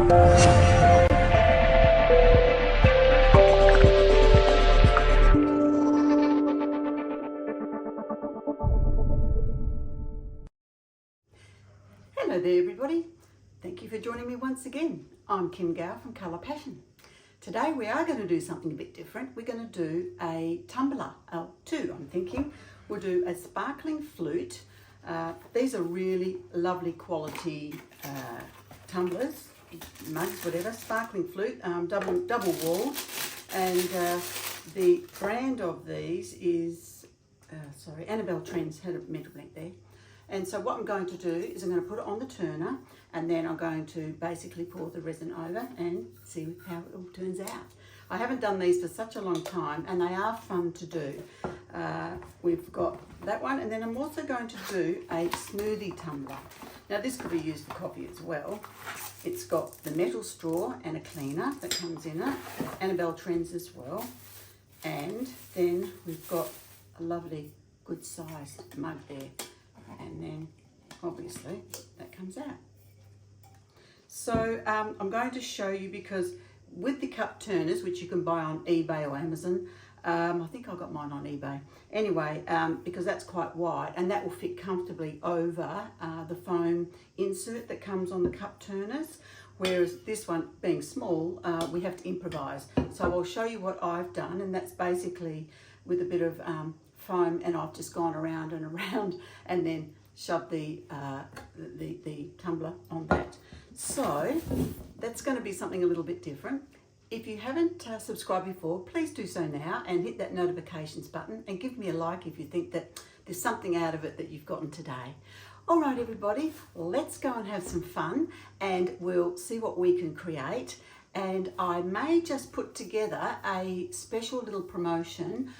Hello there everybody, thank you for joining me once again. I'm Kim Gow from Colour Passion. Today we are going to do something a bit different. We're going to do a tumbler, two I'm thinking. We'll do a sparkling flute. These are really lovely quality tumblers, mugs, whatever, sparkling flute, double walled, and the brand of these is, Annabelle Trends, had a mental blank there. And so what I'm going to do is I'm going to put it on the turner, and then I'm going to basically pour the resin over and see how it all turns out. I haven't done these for such a long time, and they are fun to do. We've got that one, and then I'm also going to do a smoothie tumbler. Now this could be used for coffee as well. It's got the metal straw and a cleaner that comes in it, Annabelle Trends as well. And then we've got a lovely good sized mug there. And then obviously that comes out. So I'm going to show you, because with the cup turners, which you can buy on eBay or Amazon, I think I got mine on eBay. Anyway, because that's quite wide and that will fit comfortably over the foam insert that comes on the cup turners. Whereas this one being small, we have to improvise. So I'll show you what I've done, and that's basically with a bit of foam, and I've just gone around and around and then shoved the tumbler on that. So that's going to be something a little bit different. If you haven't subscribed before, please do so now and hit that notifications button and give me a like if you think that there's something out of it that you've gotten today. All right, everybody, let's go and have some fun, and we'll see what we can create. And I may just put together a special little promotion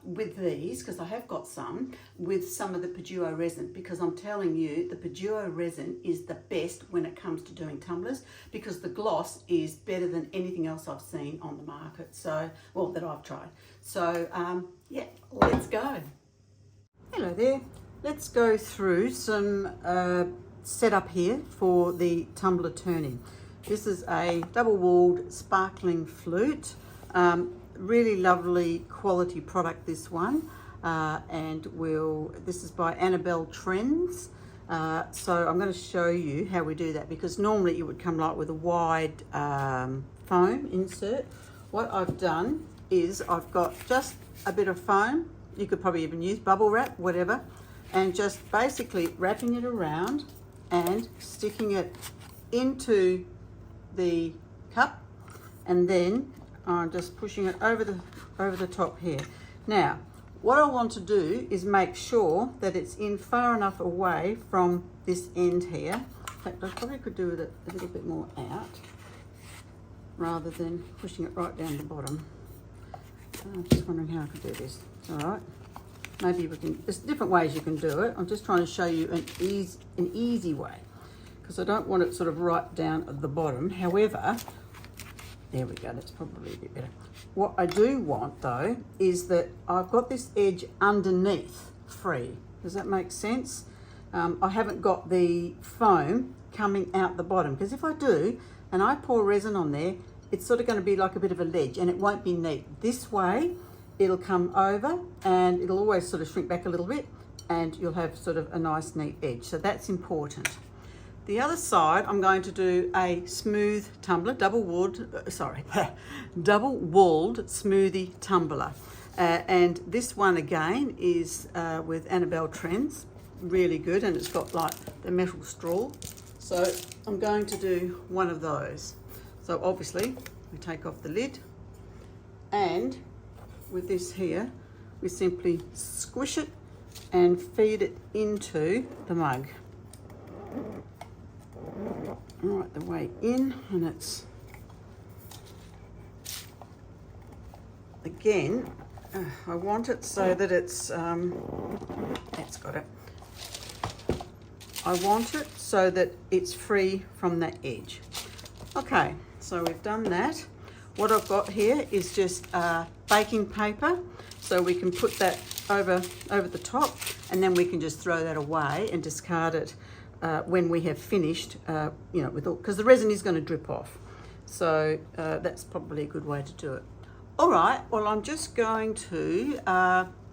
with these, because I have got some, with some of the PuDuo resin, because I'm telling you, the PuDuo resin is the best when it comes to doing tumblers, because the gloss is better than anything else I've seen on the market, so, well, that I've tried. So, yeah, let's go. Hello there. Let's go through some setup here for the tumbler turning. This is a double-walled sparkling flute. Really lovely quality product, this one. This is by Annabelle Trends. So I'm going to show you how we do that, because normally it would come like with a wide foam insert. What I've done is I've got just a bit of foam. You could probably even use bubble wrap, whatever, and just basically wrapping it around and sticking it into the cup, and then I'm just pushing it over the top here. Now what I want to do is make sure that it's in far enough away from this end here. In fact, I probably could do it a little bit more out rather than pushing it right down the bottom. I'm just wondering how I could do this. It's all right. Maybe we can, there's different ways you can do it. I'm just trying to show you an easy way, because I don't want it sort of right down at the bottom. However, there we go, that's probably a bit better. What I do want though is that I've got this edge underneath free. Does that make sense? I haven't got the foam coming out the bottom, because if I do and I pour resin on there, it's sort of going to be like a bit of a ledge and it won't be neat. This way it'll come over and it'll always sort of shrink back a little bit, and you'll have sort of a nice neat edge. So that's important. The other side, I'm going to do a smooth tumbler, double-walled smoothie tumbler. And this one again is with Annabelle Trends, really good, and it's got like the metal straw. So I'm going to do one of those. So obviously we take off the lid, and with this here, we simply squish it and feed it into the mug. Right the way in, and it's again, I want it so that it's got it. I want it so that it's free from that edge. Okay, so we've done that. What I've got here is just baking paper, so we can put that over the top, and then we can just throw that away and discard it when we have finished, you know, with all, because the resin is going to drip off. So that's probably a good way to do it. All right, well, I'm just going to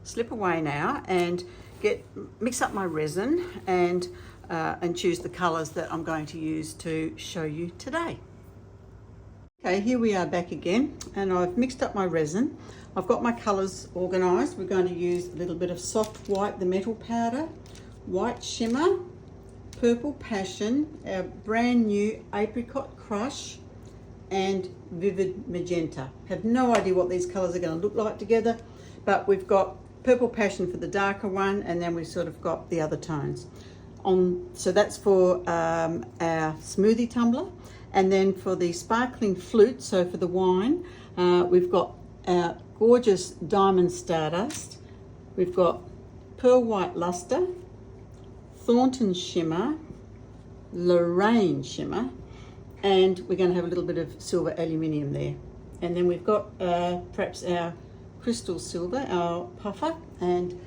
slip away now and mix up my resin and choose the colours that I'm going to use to show you today. Okay, here we are back again, and I've mixed up my resin. I've got my colours organised. We're going to use a little bit of soft white, the metal powder, white shimmer, purple passion, our brand new apricot crush, and vivid magenta. Have no idea what these colours are going to look like together, but we've got purple passion for the darker one, and then we've sort of got the other tones. So that's for our smoothie tumbler. And then for the sparkling flute, so for the wine, we've got our gorgeous diamond stardust. We've got pearl white luster, Thornton shimmer, Lorraine shimmer, and we're going to have a little bit of silver aluminium there. And then we've got perhaps our crystal silver, our puffer, and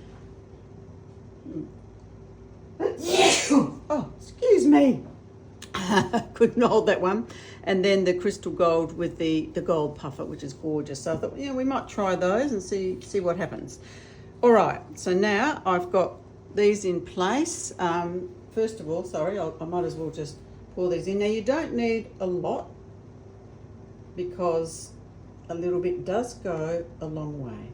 oh, excuse me. Couldn't hold that one. And then the crystal gold with the gold puffer, which is gorgeous. So I thought, we might try those and see what happens. All right, so now I've got these in place. First of all, sorry, I might as well just pour these in. Now you don't need a lot because a little bit does go a long way.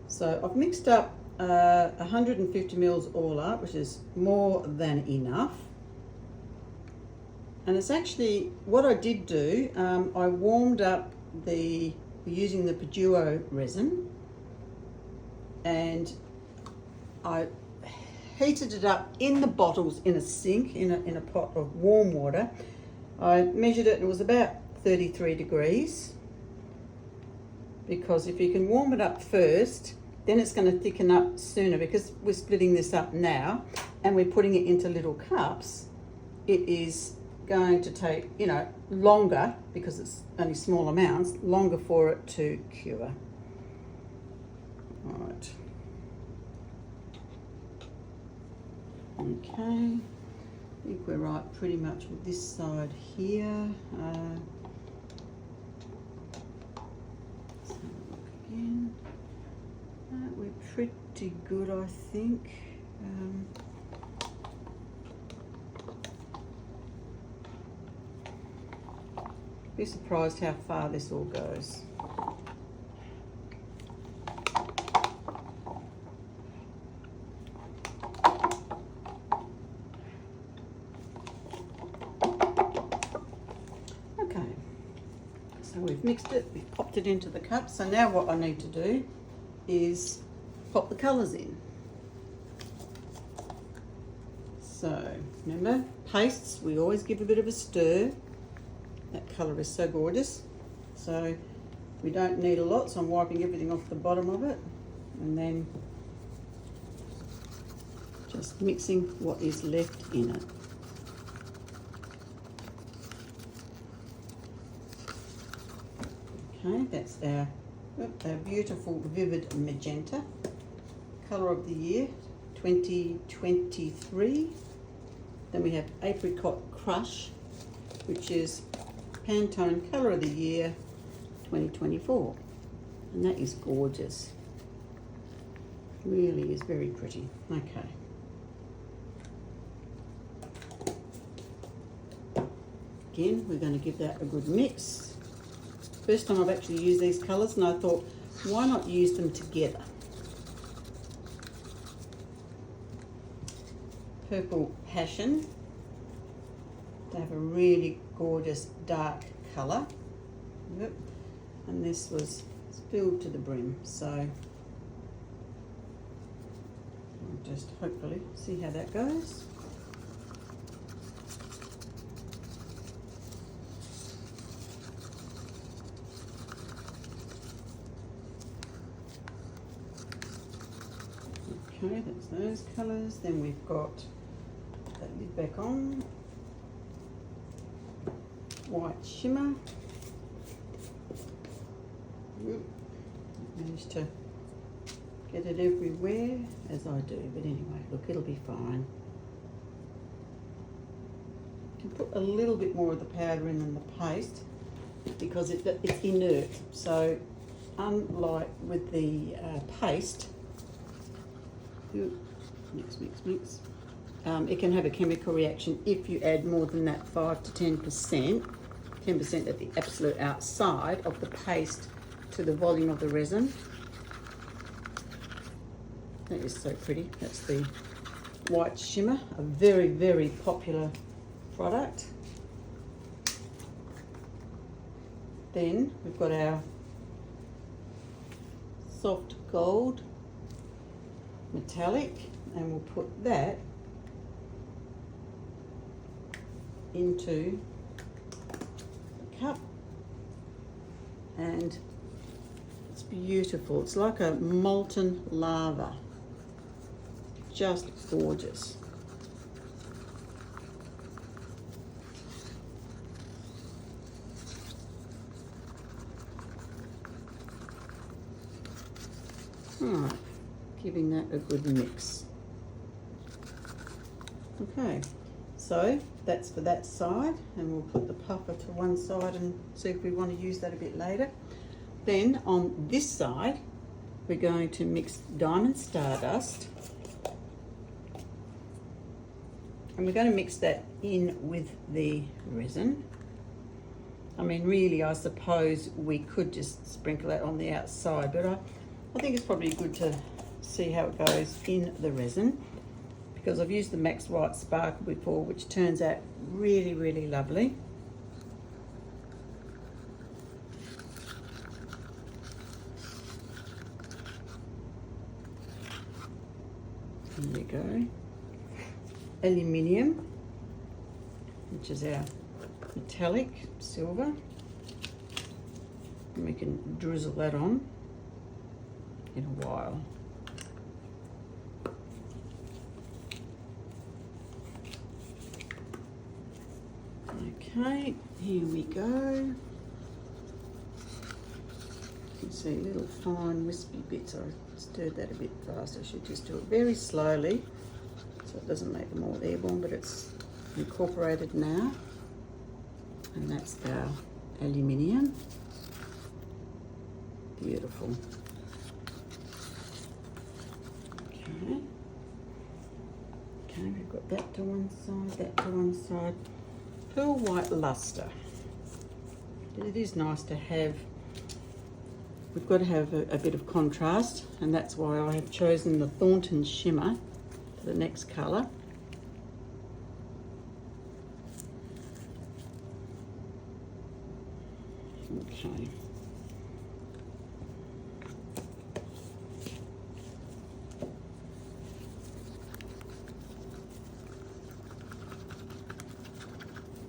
So I've mixed up 150 mils all up, which is more than enough. And it's actually, what I did do, I warmed up using the PuDuo resin, and I heated it up in the bottles in a sink, in a pot of warm water. I measured it and it was about 33 degrees, because if you can warm it up first, then it's going to thicken up sooner, because we're splitting this up now and we're putting it into little cups. It is going to take, longer, because it's only small amounts, longer for it to cure. All right. Okay, I think we're right pretty much with this side here. Let's have a look again. We're pretty good, I think. Be surprised how far this all goes. Okay, so we've mixed it, we've popped it into the cup. So now what I need to do is pop the colours in. So remember, pastes, we always give a bit of a stir. That colour is so gorgeous. So we don't need a lot, so I'm wiping everything off the bottom of it and then just mixing what is left in it. Okay, that's our beautiful vivid magenta, colour of the year 2023. Then we have apricot crush, which is Pantone colour of the year 2024, and that is gorgeous. Really is very pretty. Okay. Again, we're going to give that a good mix. First time I've actually used these colours, and I thought, why not use them together? Purple passion, they have a really gorgeous dark colour. Yep. And this was filled to the brim, so I'll just hopefully see how that goes. Okay, that's those colours. Then we've got that lid back on. White shimmer. Managed to get it everywhere, as I do, but anyway, look, it'll be fine. can put a little bit more of the powder in than the paste because it's inert. So unlike with the paste, mix, it can have a chemical reaction if you add more than that 5 to 10%, 10% at the absolute outside of the paste to the volume of the resin. That is so pretty. That's the white shimmer, a very, very popular product. Then we've got our soft gold metallic, and we'll put that into the cup, and it's beautiful. It's like a molten lava, just gorgeous. Alright, giving that a good mix. Okay, so that's for that side, and we'll put the puffer to one side and see if we want to use that a bit later. Then on this side, we're going to mix diamond stardust, and we're going to mix that in with the resin. I mean, really, I suppose we could just sprinkle that on the outside, but I think it's probably good to see how it goes in the resin, because I've used the Max White Sparkle before, which turns out really, really lovely. There we go. Aluminium, which is our metallic silver, and we can drizzle that on in a while. Okay, here we go. You can see little fine wispy bits. I stirred that a bit fast. I should just do it very slowly so it doesn't make them all airborne, but it's incorporated now. And that's our aluminium. Beautiful. Okay. Okay, we've got that to one side, that to one side. Pearl white luster. It is nice to have, we've got to have a bit of contrast, and that's why I have chosen the Thornton shimmer for the next colour. Okay.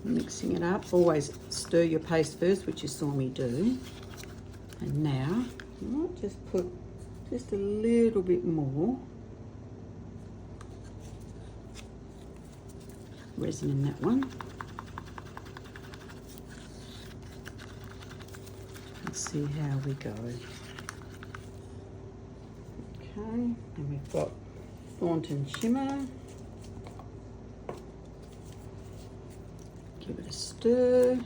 Mixing it up. Always stir your paste first, which you saw me do. And now I might just put just a little bit more resin in that one. Let's see how we go. Okay, and we've got Thornton shimmer. Give it a stir.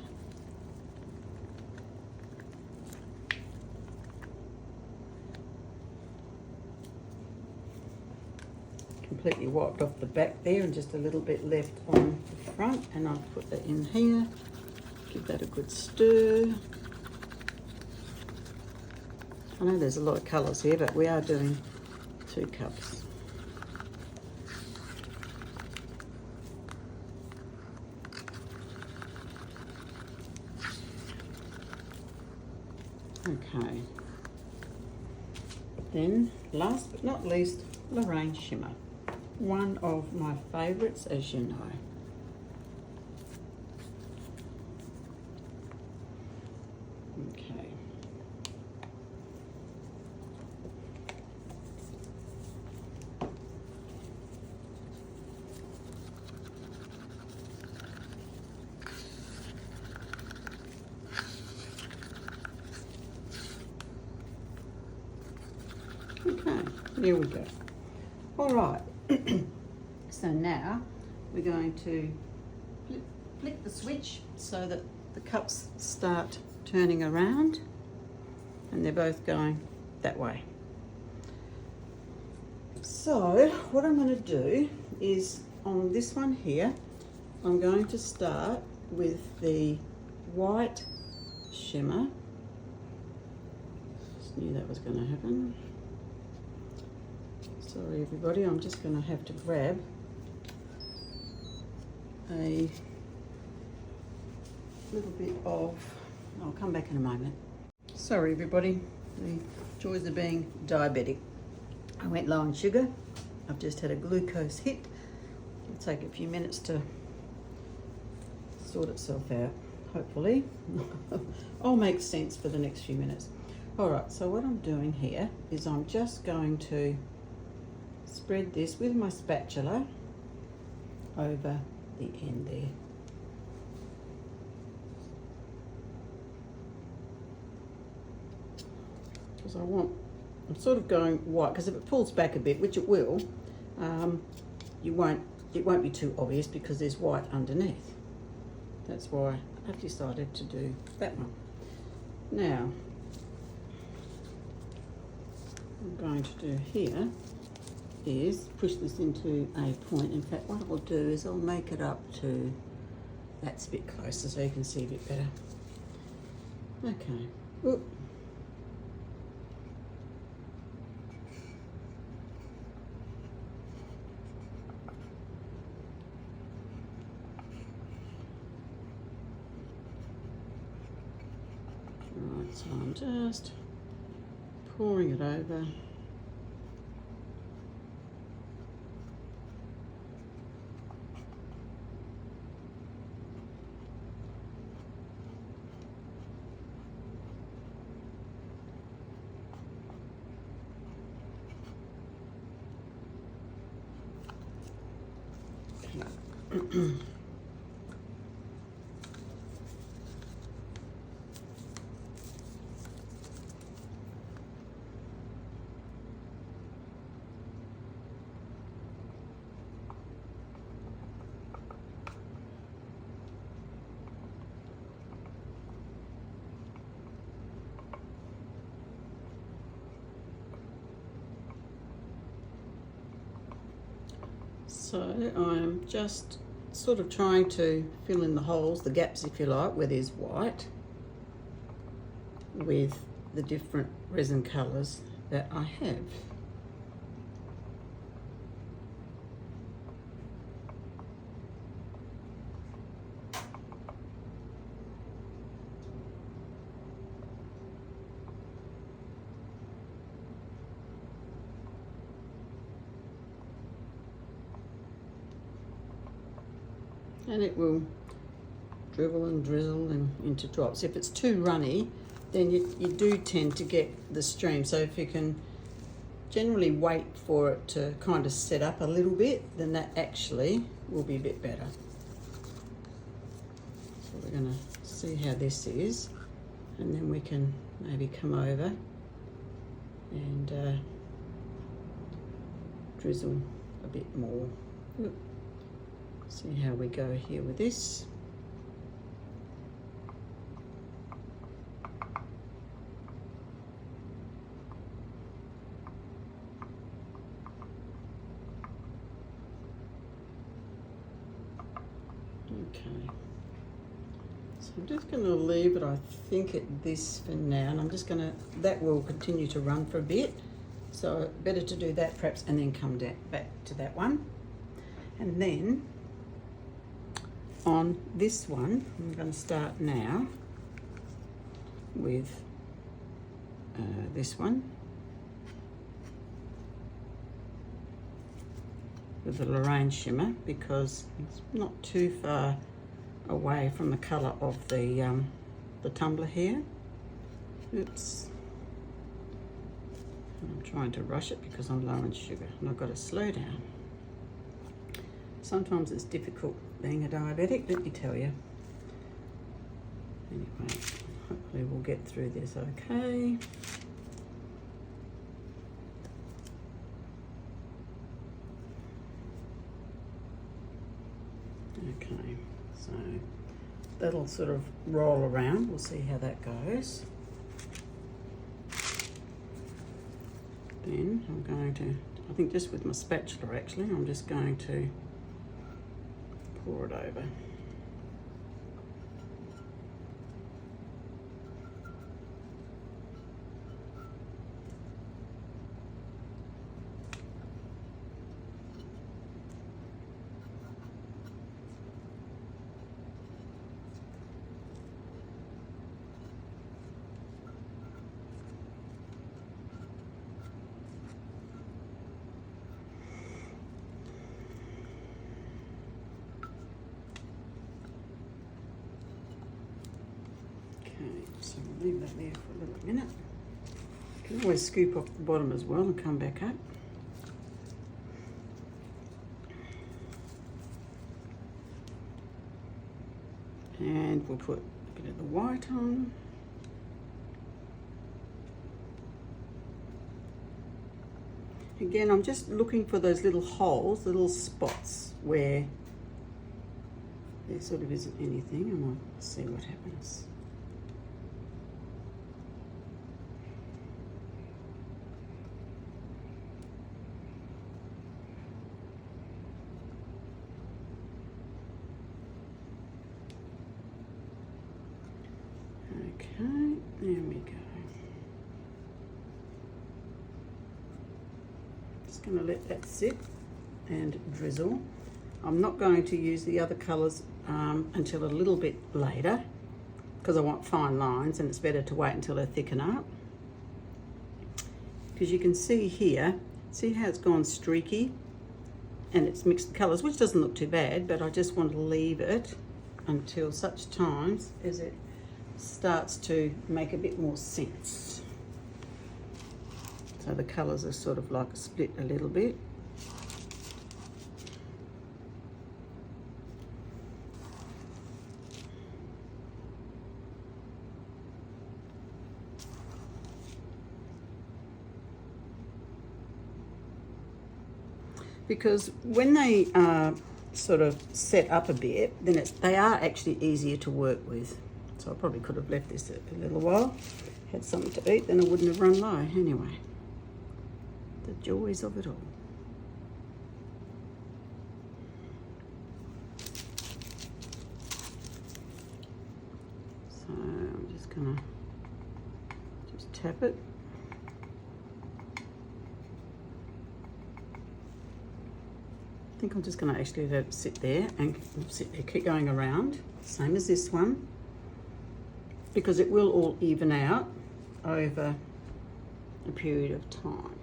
Completely wiped off the back there and just a little bit left on the front, and I'll put that in here. Give that a good stir. I know there's a lot of colours here, but we are doing 2 cups. Okay, then last but not least, Lorraine shimmer, one of my favourites, as you know. Okay. Okay, here we go. All right, so now we're going to flick the switch so that the cups start turning around, and they're both going that way. So what I'm going to do is on this one here, I'm going to start with the white shimmer. Just knew that was going to happen. Sorry everybody, I'm just going to have to grab a little bit of, I'll come back in a moment. Sorry everybody, the joys of being diabetic. I went low on sugar. I've just had a glucose hit. It'll take a few minutes to sort itself out, hopefully. I'll make sense for the next few minutes. All right, so what I'm doing here is I'm just going to spread this with my spatula over the end there. Because I'm sort of going white, because if it pulls back a bit, which it will, it won't be too obvious because there's white underneath. That's why I've decided to do that one. Now, what I'm going to do here is push this into a point. In fact, what I'll do is I'll make it up to, that's a bit closer so you can see a bit better. Okay. Oop. Right, so I'm just pouring it over. So I'm just sort of trying to fill in the holes, the gaps if you like, where there's white, with the different resin colours that I have. And it will dribble and drizzle and into drops. If it's too runny, then you do tend to get the stream. So if you can generally wait for it to kind of set up a little bit, then that actually will be a bit better. So we're going to see how this is, and then we can maybe come over and drizzle a bit more. Oop. See how we go here with this. Okay. So I'm just going to leave it, I think, at this for now. And I'm just going to, that will continue to run for a bit. So better to do that perhaps and then come back to that one. And then on this one, I'm going to start now with this one, with the Lorraine shimmer, because it's not too far away from the colour of the tumbler here. Oops. I'm trying to rush it because I'm low on sugar and I've got to slow down. Sometimes it's difficult being a diabetic, let me tell you. Anyway, hopefully we'll get through this okay. Okay, so that'll sort of roll around. We'll see how that goes. Then I'm going to, I think just with my spatula actually, I'm just going to pour it over. So we'll leave that there for a little minute. You can always scoop off the bottom as well and come back up. And we'll put a bit of the white on. Again, I'm just looking for those little holes, little spots where there sort of isn't anything, and we'll see what happens. Okay, there we go. Just going to let that sit and drizzle. I'm not going to use the other colours until a little bit later because I want fine lines, and it's better to wait until they thicken up. Because you can see here, see how it's gone streaky and it's mixed the colours, which doesn't look too bad, but I just want to leave it until such times as it starts to make a bit more sense. So the colours are sort of like split a little bit. Because when they are sort of set up a bit, then they are actually easier to work with. So I probably could have left this a little while, had something to eat, then I wouldn't have run low. Anyway, the joys of it all. So I'm just gonna tap it. I think I'm just gonna actually let it sit there and sit there, keep going around, same as this one, because it will all even out over a period of time.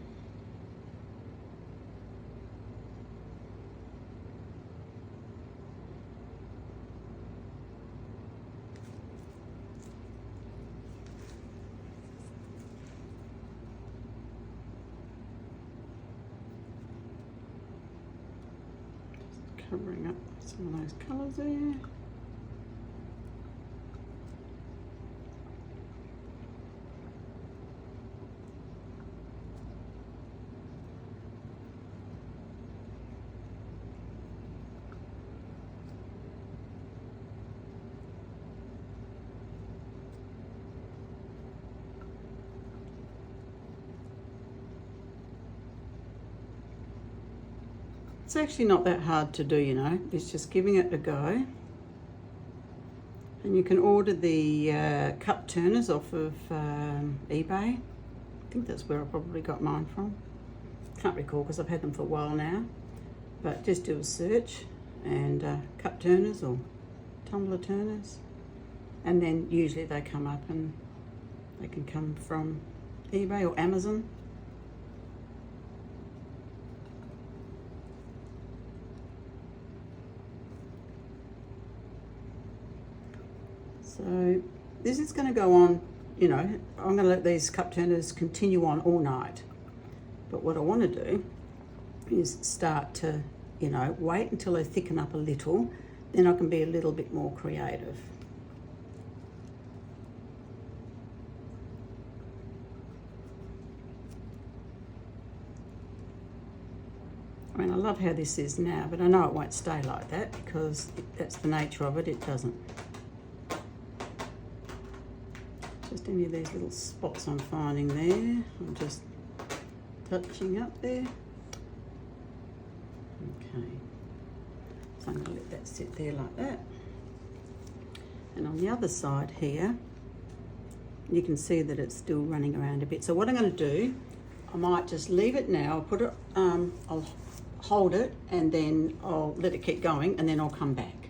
Just covering up some of those colours there. It's actually not that hard to do, you know. It's just giving it a go. And you can order the cup turners off of eBay. I think that's where I probably got mine from. Can't recall because I've had them for a while now. But just do a search and cup turners or tumbler turners. And then usually they come up, and they can come from eBay or Amazon. So this is going to go on, you know, I'm going to let these cup turners continue on all night. But what I want to do is start to, you know, wait until they thicken up a little, then I can be a little bit more creative. I mean, I love how this is now, but I know it won't stay like that because that's the nature of it. It doesn't Just any of these little spots I'm finding there. I'm just touching up there. Okay. So I'm going to let that sit there like that. And on the other side here, you can see that it's still running around a bit. So what I'm going to do, I might just leave it now. I'll put it, I'll hold it, and then I'll let it keep going, and then I'll come back.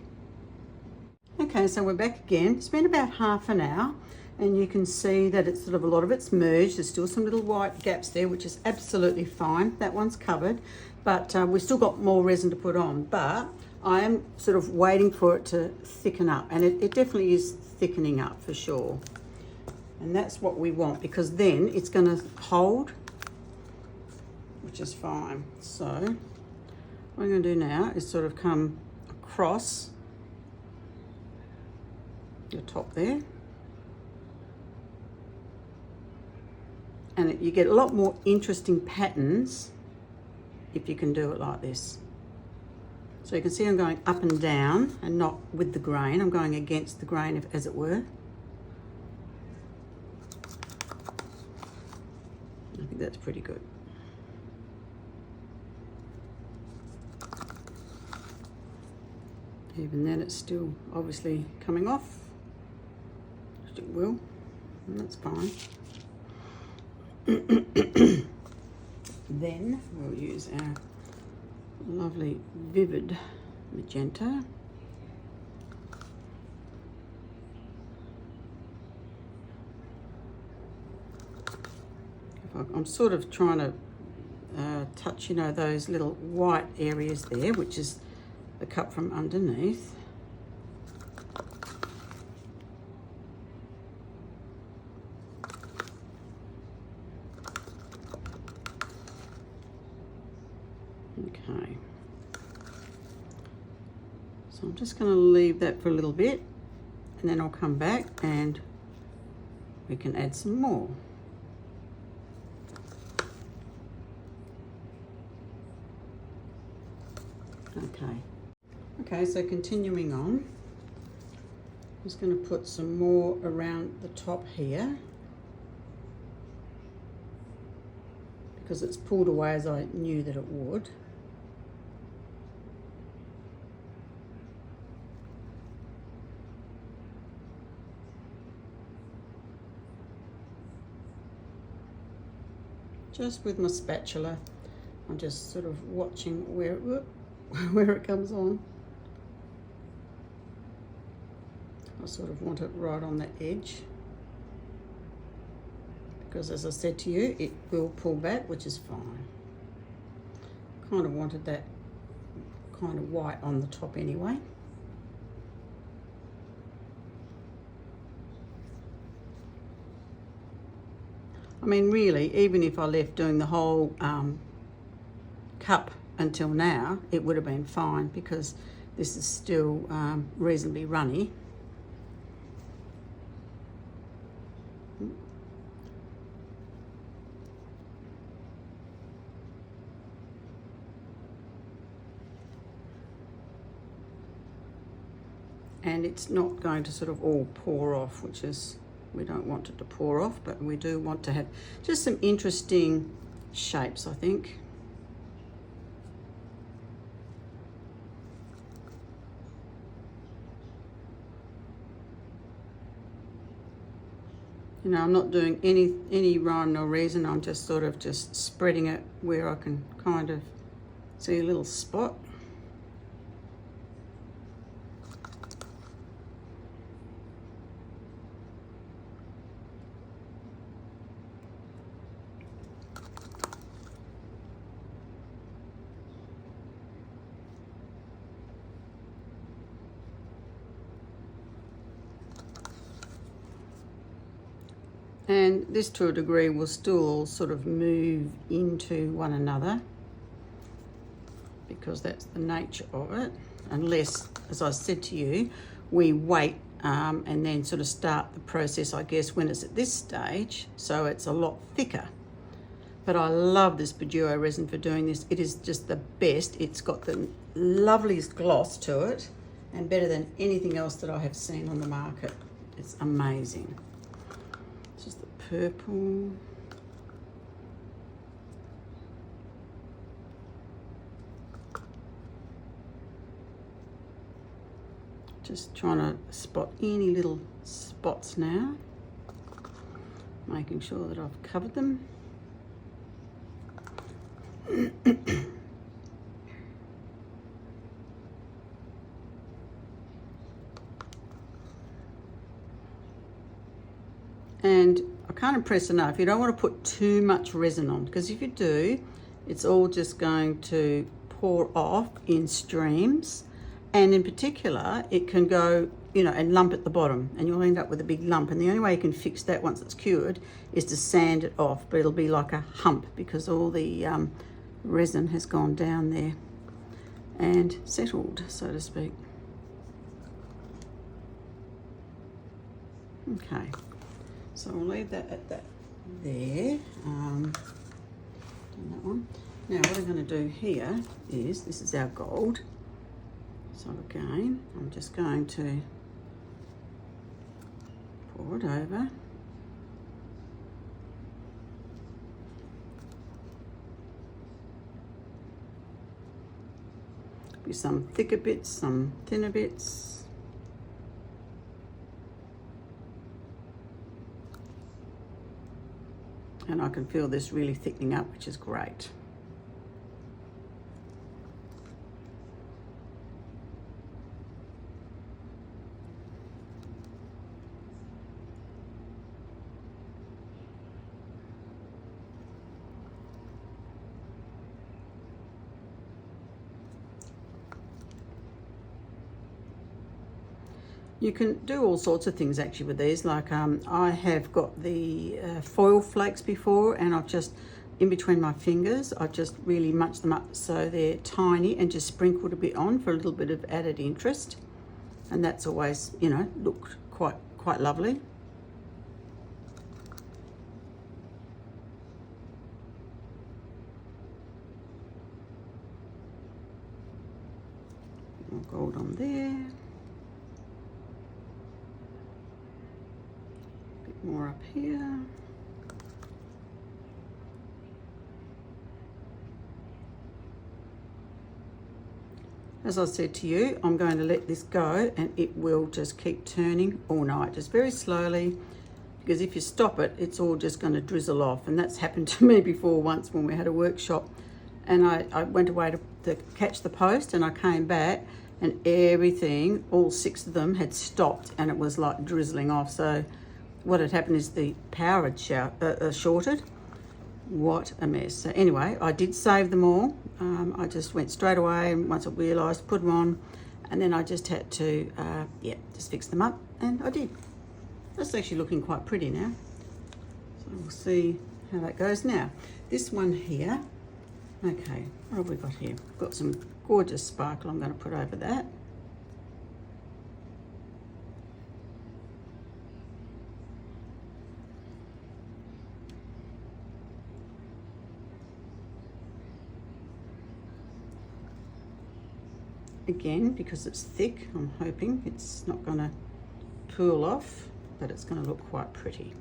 Okay, so we're back again. It's been about half an hour, and you can see that it's sort of a lot of it's merged. There's still some little white gaps there, which is absolutely fine. That one's covered, but we've still got more resin to put on. But I am sort of waiting for it to thicken up, and it definitely is thickening up for sure. And that's what we want, because then it's going to hold, which is fine. So what I'm going to do now is sort of come across the top there, and you get a lot more interesting patterns if you can do it like this. So you can see I'm going up and down and not with the grain. I'm going against the grain, as it were. I think that's pretty good. Even then it's still obviously coming off. It will, and that's fine. Then we'll use our lovely vivid magenta. I'm sort of trying to touch, you know, those little white areas there, which is the cut from underneath. Okay, so I'm just going to leave that for a little bit, and then I'll come back and we can add some more. Okay, so continuing on, I'm just going to put some more around the top here, because it's pulled away as I knew that it would. Just with my spatula, I'm just sort of watching where it comes on. I sort of want it right on the edge, because as I said to you, it will pull back, which is fine. Kind of wanted that kind of white on the top anyway. I mean, really, even if I left doing the whole cup until now, it would have been fine, because this is still reasonably runny. And it's not going to sort of all pour off, which is, we don't want it to pour off, but we do want to have just some interesting shapes, I think. You know, I'm not doing any rhyme nor reason. I'm just sort of just spreading it where I can kind of see a little spot. And this, to a degree, will still all sort of move into one another, because that's the nature of it, unless, as I said to you, we wait and then sort of start the process, I guess, when it's at this stage, so it's a lot thicker. But I love this PuDuo resin for doing this. It is just the best. It's got the loveliest gloss to it, and better than anything else that I have seen on the market. It's amazing. This is the purple. Just trying to spot any little spots now, making sure that I've covered them. And I can't impress enough, you don't want to put too much resin on, because if you do, it's all just going to pour off in streams. And in particular, it can go, you know, and lump at the bottom, and you'll end up with a big lump. And the only way you can fix that once it's cured is to sand it off, but it'll be like a hump because all the resin has gone down there and settled, so to speak. Okay, so I'll leave that at that there. Done that one. Now what I'm going to do here is, this is our gold. So again, I'm just going to pour it over. Be some thicker bits, some thinner bits. And I can feel this really thickening up, which is great. You can do all sorts of things actually with these, like I have got the foil flakes before, and I've just, in between my fingers, I've just really munched them up so they're tiny and just sprinkled a bit on for a little bit of added interest. And that's always, you know, looked quite lovely. More gold on there. More up here. As I said to you, I'm going to let this go, and it will just keep turning all night, just very slowly, because if you stop it, it's all just going to drizzle off. And that's happened to me before once when we had a workshop, and I went away to catch the post, and I came back and everything, all 6 of them had stopped, and it was like drizzling off. So what had happened is the power had shorted. What a mess. So anyway, I did save them all. I just went straight away, and once I realised, put them on, and then I just had to, just fix them up, and I did. That's actually looking quite pretty now. So we'll see how that goes. Now, this one here, okay, what have we got here? We've got some gorgeous sparkle I'm going to put over that. Again, because it's thick, I'm hoping it's not going to pool off, but it's going to look quite pretty.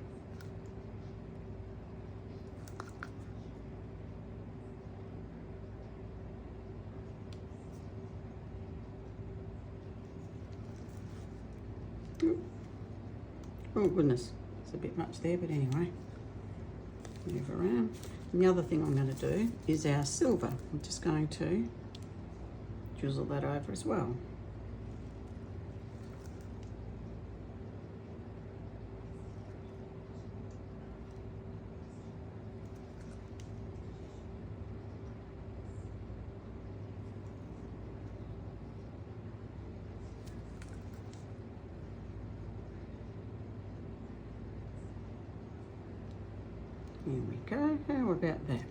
Oh goodness, it's a bit much there, but anyway, move around. And the other thing I'm going to do is our silver. I'm just going to drizzle that over as well. Here we go. How about that?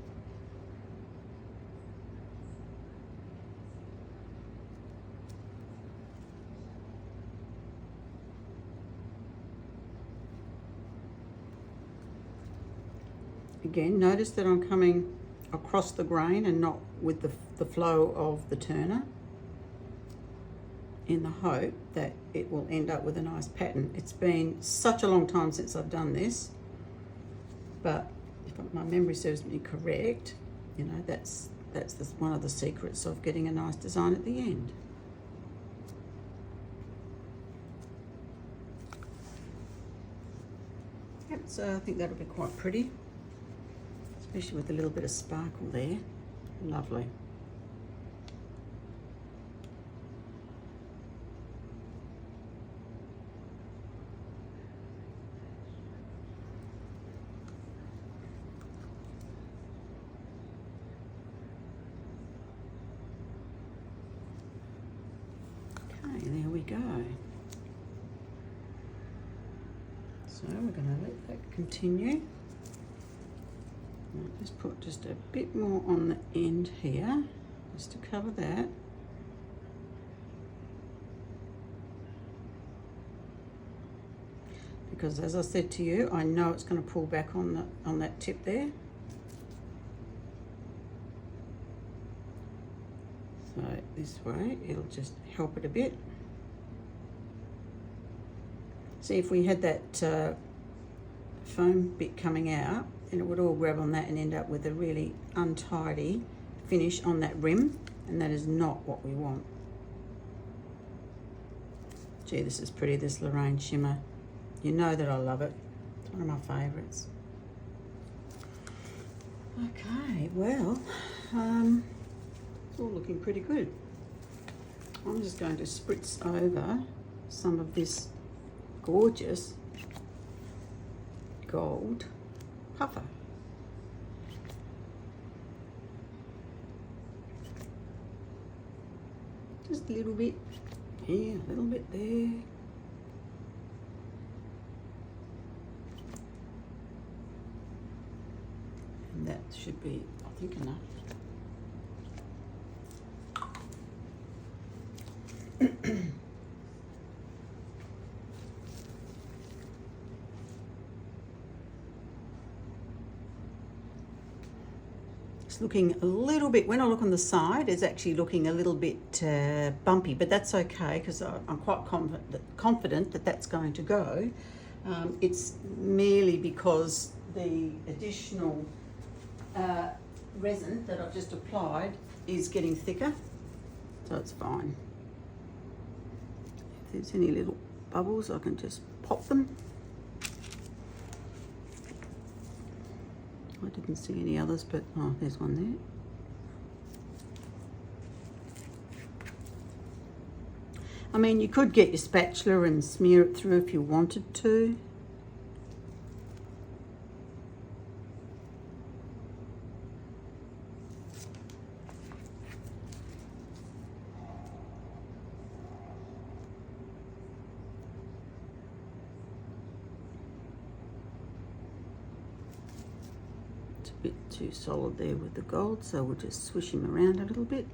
Again, notice that I'm coming across the grain and not with the flow of the turner, in the hope that it will end up with a nice pattern. It's been such a long time since I've done this, but if my memory serves me correct, you know, that's one of the secrets of getting a nice design at the end. Yep, so I think that'll be quite pretty, especially with a little bit of sparkle there. Lovely. Okay, there we go. So we're going to let that continue. I'll just put just a bit more on the end here, just to cover that. Because as I said to you, I know it's going to pull back on that tip there. So this way, it'll just help it a bit. See, if we had that foam bit coming out, then it would all grab on that and end up with a really untidy finish on that rim, and that is not what we want. Gee, this is pretty, this Lorraine shimmer. You know that I love it. It's one of my favourites. Okay, well, it's all looking pretty good. I'm just going to spritz over some of this gorgeous gold puffer. Just a little bit here, a little bit there. And that should be, I think, enough. It's looking a little bit, when I look on the side, it's actually looking a little bit bumpy, but that's okay because I'm quite confident that that's going to go. It's merely because the additional resin that I've just applied is getting thicker, so it's fine. If there's any little bubbles, I can just pop them. I didn't see any others, but oh, there's one there. I mean, you could get your spatula and smear it through if you wanted to. A bit too solid there with the gold, so we'll just swish him around a little bit.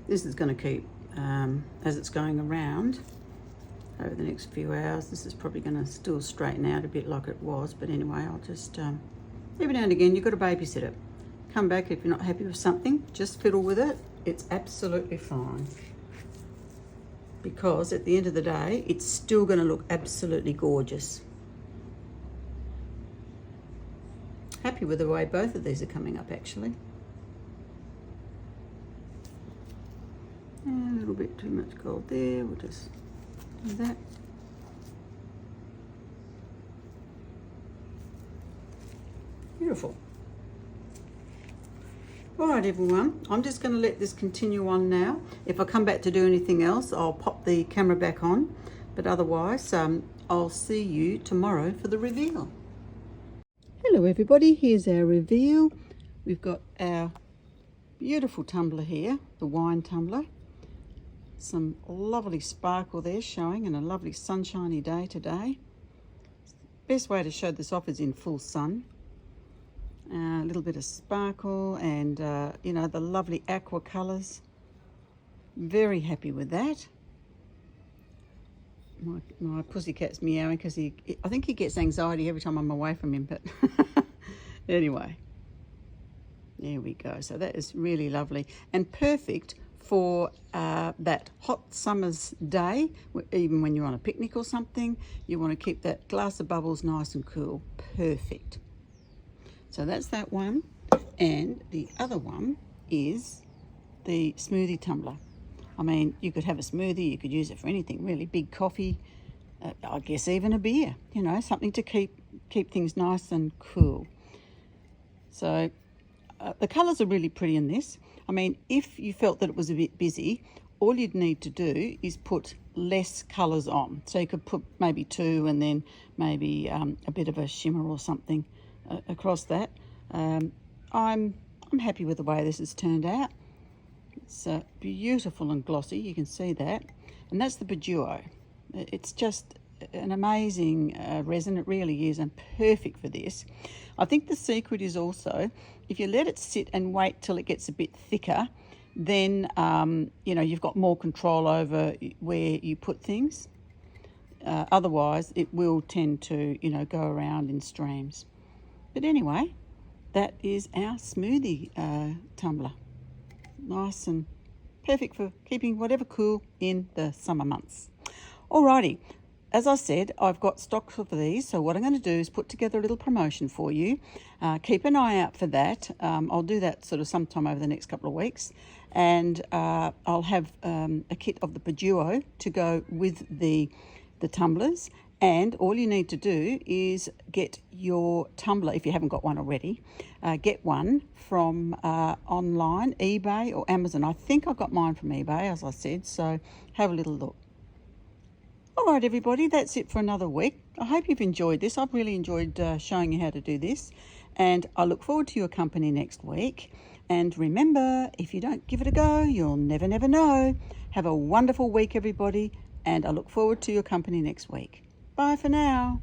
This is going to keep, as it's going around over the next few hours, this is probably going to still straighten out a bit like it was, but anyway, I'll just, every now and again, you've got to babysit it. Come back if you're not happy with something, just fiddle with it. It's absolutely fine. Because at the end of the day, it's still going to look absolutely gorgeous. Happy with the way both of these are coming up, actually. And a little bit too much gold there, we'll just do that. Beautiful. All right, everyone, I'm just going to let this continue on now. If I come back to do anything else, I'll pop the camera back on. But otherwise, I'll see you tomorrow for the reveal. Hello, everybody. Here's our reveal. We've got our beautiful tumbler here, the wine tumbler. Some lovely sparkle there showing, and a lovely sunshiny day today. Best way to show this off is in full sun. A little bit of sparkle and, you know, the lovely aqua colours. Very happy with that. My pussycat's meowing because I think he gets anxiety every time I'm away from him, but anyway. There we go. So that is really lovely and perfect for that hot summer's day, even when you're on a picnic or something. You want to keep that glass of bubbles nice and cool. Perfect. So that's that one. And the other one is the smoothie tumbler. I mean, you could have a smoothie, you could use it for anything really, big coffee, I guess even a beer, you know, something to keep things nice and cool. So the colours are really pretty in this. I mean, if you felt that it was a bit busy, all you'd need to do is put less colours on. So you could put maybe 2 and then maybe a bit of a shimmer or something across that. I'm happy with the way this has turned out. It's beautiful and glossy, you can see that. And that's the PuDuo. It's just an amazing resin, it really is, and perfect for this. I think the secret is also, if you let it sit and wait till it gets a bit thicker, then you know, you've got more control over where you put things. Otherwise, it will tend to, you know, go around in streams. But anyway, that is our smoothie tumbler. Nice and perfect for keeping whatever cool in the summer months. Alrighty, as I said, I've got stock of these, so what I'm going to do is put together a little promotion for you. Keep an eye out for that. I'll do that sort of sometime over the next couple of weeks, and I'll have a kit of the PuDuo to go with the tumblers. And all you need to do is get your tumbler, if you haven't got one already, get one from online, eBay or Amazon. I think I got mine from eBay, as I said, so have a little look. All right, everybody, that's it for another week. I hope you've enjoyed this. I've really enjoyed showing you how to do this, and I look forward to your company next week. And remember, if you don't give it a go, you'll never know. Have a wonderful week, everybody, and I look forward to your company next week. Bye for now.